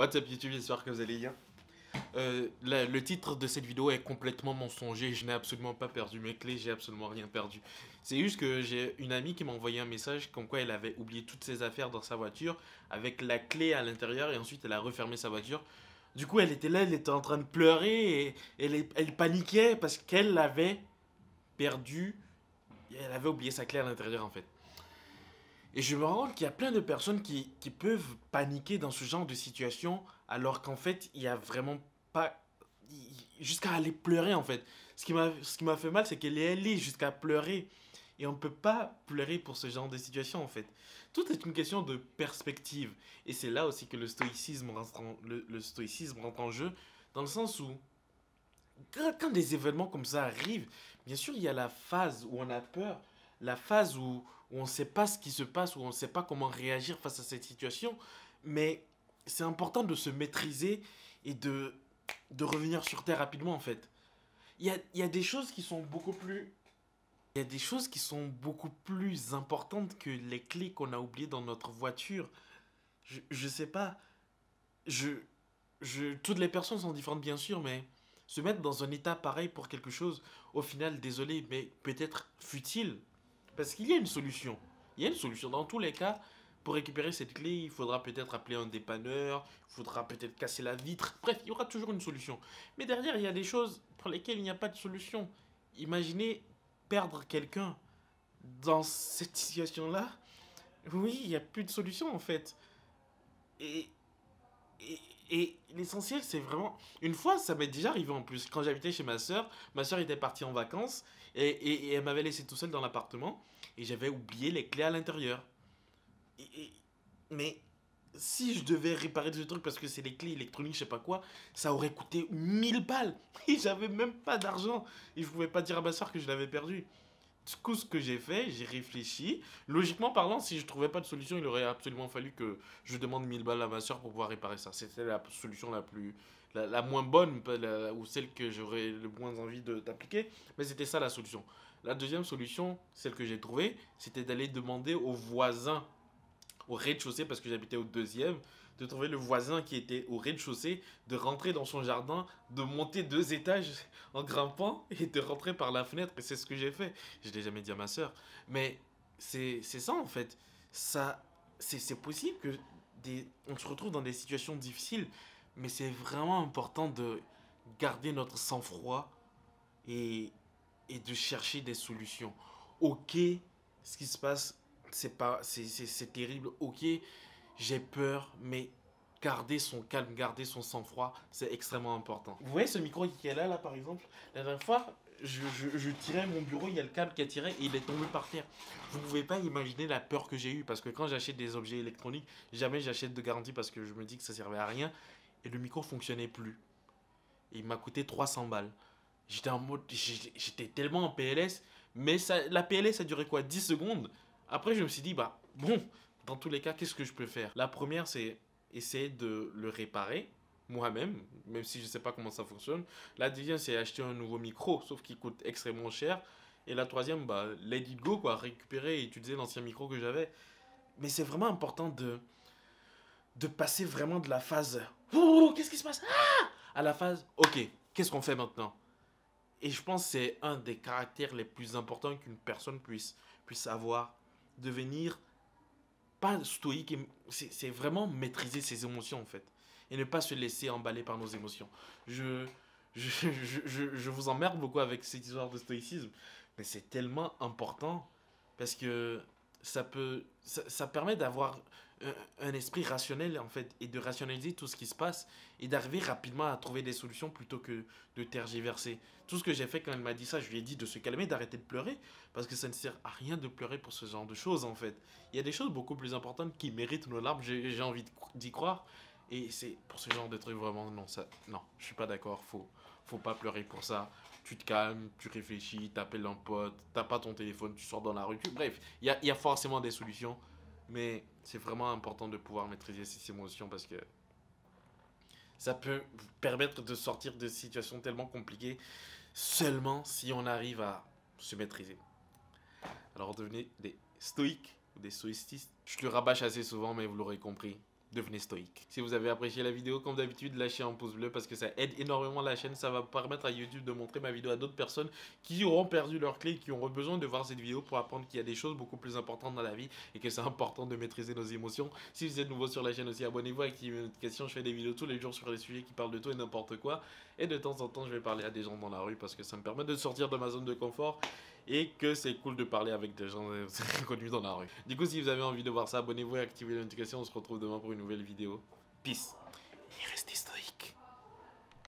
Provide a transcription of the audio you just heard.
What's up YouTube, j'espère que vous allez bien. Le titre de cette vidéo est complètement mensonger, je n'ai absolument pas perdu mes clés, j'ai absolument rien perdu. C'est juste que j'ai une amie qui m'a envoyé un message comme quoi elle avait oublié toutes ses affaires dans sa voiture avec la clé à l'intérieur et ensuite elle a refermé sa voiture. Du coup elle était là, elle était en train de pleurer et elle paniquait parce qu'elle avait perdu, elle avait oublié sa clé à l'intérieur en fait. Et je me rends compte qu'il y a plein de personnes qui peuvent paniquer dans ce genre de situation alors qu'en fait, il y a vraiment pas... Jusqu'à aller pleurer en fait. Ce qui m'a fait mal, c'est qu'elle est allée jusqu'à pleurer. Et on ne peut pas pleurer pour ce genre de situation en fait. Tout est une question de perspective. Et c'est là aussi que le stoïcisme rentre en jeu, dans le sens où quand des événements comme ça arrivent, bien sûr, il y a la phase où on a peur, la phase où on ne sait pas ce qui se passe, où on ne sait pas comment réagir face à cette situation, mais c'est important de se maîtriser et de revenir sur Terre rapidement, en fait. Il y a des choses qui sont beaucoup plus... Il y a des choses qui sont beaucoup plus importantes que les clés qu'on a oubliées dans notre voiture. Je sais pas, je, toutes les personnes sont différentes, bien sûr, mais se mettre dans un état pareil pour quelque chose, au final, désolé, mais peut-être futile. Parce qu'il y a une solution. Il y a une solution. Dans tous les cas, pour récupérer cette clé, il faudra peut-être appeler un dépanneur, il faudra peut-être casser la vitre. Bref, il y aura toujours une solution. Mais derrière, il y a des choses pour lesquelles il n'y a pas de solution. Imaginez perdre quelqu'un dans cette situation-là. Oui, il n'y a plus de solution en fait. Et et, et l'essentiel, c'est vraiment... Une fois, ça m'est déjà arrivé en plus. Quand j'habitais chez ma soeur était partie en vacances et elle m'avait laissé tout seul dans l'appartement et j'avais oublié les clés à l'intérieur. Et- et- mais si je devais réparer ce truc parce que c'est les clés électroniques, je sais pas quoi, ça aurait coûté 1000 balles. Et j'avais même pas d'argent. Et je pouvais pas dire à ma soeur que je l'avais perdu. Du coup, ce que j'ai fait, j'ai réfléchi. Logiquement parlant, si je trouvais pas de solution, il aurait absolument fallu que je demande 1000 balles à ma soeur pour pouvoir réparer ça. C'était la solution la plus, la moins bonne, ou celle que j'aurais le moins envie d'appliquer. Mais c'était ça la solution. La deuxième solution, celle que j'ai trouvée, c'était d'aller demander aux voisins au rez-de-chaussée parce que j'habitais au deuxième, de trouver le voisin qui était au rez-de-chaussée, de rentrer dans son jardin, de monter 2 étages en grimpant et de rentrer par la fenêtre. Et c'est ce que j'ai fait. Je ne l'ai jamais dit à ma soeur. Mais c'est ça en fait. Ça, c'est possible que on se retrouve dans des situations difficiles, mais c'est vraiment important de garder notre sang-froid et, et de chercher des solutions. Ok, ce qui se passe, c'est terrible. Ok, j'ai peur, mais garder son calme, garder son sang-froid, c'est extrêmement important. Vous voyez ce micro qui est là, par exemple. La dernière fois, je tirais mon bureau, il y a le câble qui a tiré et il est tombé par terre. Vous ne pouvez pas imaginer la peur que j'ai eue parce que quand j'achète des objets électroniques, jamais j'achète de garantie parce que je me dis que ça servait à rien et le micro fonctionnait plus. Et il m'a coûté 300 balles. J'étais en mode, j'étais tellement en PLS, mais ça, la PLS a duré quoi, 10 secondes. Après, je me suis dit, bah bon, dans tous les cas, qu'est-ce que je peux faire? La première, c'est essayer de le réparer moi-même, même si je ne sais pas comment ça fonctionne. La deuxième, c'est acheter un nouveau micro, sauf qu'il coûte extrêmement cher. Et la troisième, bah, let it go, quoi, récupérer et utiliser l'ancien micro que j'avais. Mais c'est vraiment important de passer vraiment de la phase, oh, qu'est-ce qui se passe? À la phase, ok, qu'est-ce qu'on fait maintenant? Et je pense que c'est un des caractères les plus importants qu'une personne puisse avoir. Devenir pas stoïque, c'est vraiment maîtriser ses émotions en fait. Et ne pas se laisser emballer par nos émotions. Je, je vous emmerde beaucoup avec cette histoire de stoïcisme, mais c'est tellement important parce que ça permet d'avoir un esprit rationnel en fait et de rationaliser tout ce qui se passe et d'arriver rapidement à trouver des solutions plutôt que de tergiverser. Tout ce que j'ai fait quand elle m'a dit ça, je lui ai dit de se calmer, d'arrêter de pleurer parce que ça ne sert à rien de pleurer pour ce genre de choses en fait. Il y a des choses beaucoup plus importantes qui méritent nos larmes, j'ai envie d'y croire. Et c'est pour ce genre de trucs vraiment, non, ça, non, je suis pas d'accord, faut pas pleurer pour ça. Tu te calmes, tu réfléchis, t'appelles un pote, t'as pas ton téléphone, tu sors dans la rue. Bref, il y a forcément des solutions. Mais c'est vraiment important de pouvoir maîtriser ses émotions parce que ça peut permettre de sortir de situations tellement compliquées seulement si on arrive à se maîtriser. Alors devenez des stoïques ou des stoïcistes. Je le rabâche assez souvent, mais vous l'aurez compris. devenez stoïque. Si vous avez apprécié la vidéo, comme d'habitude, lâchez un pouce bleu parce que ça aide énormément la chaîne. Ça va permettre à YouTube de montrer ma vidéo à d'autres personnes qui auront perdu leur clé et qui auront besoin de voir cette vidéo pour apprendre qu'il y a des choses beaucoup plus importantes dans la vie et que c'est important de maîtriser nos émotions. Si vous êtes nouveau sur la chaîne aussi, abonnez-vous, activez les notifications. Je fais des vidéos tous les jours sur des sujets qui parlent de tout et n'importe quoi. Et de temps en temps, je vais parler à des gens dans la rue parce que ça me permet de sortir de ma zone de confort et que c'est cool de parler avec des gens connus dans la rue. Du coup, si vous avez envie de voir ça, abonnez-vous et activez les notifications. On se retrouve demain pour une nouvelle vidéo. Peace. Et restez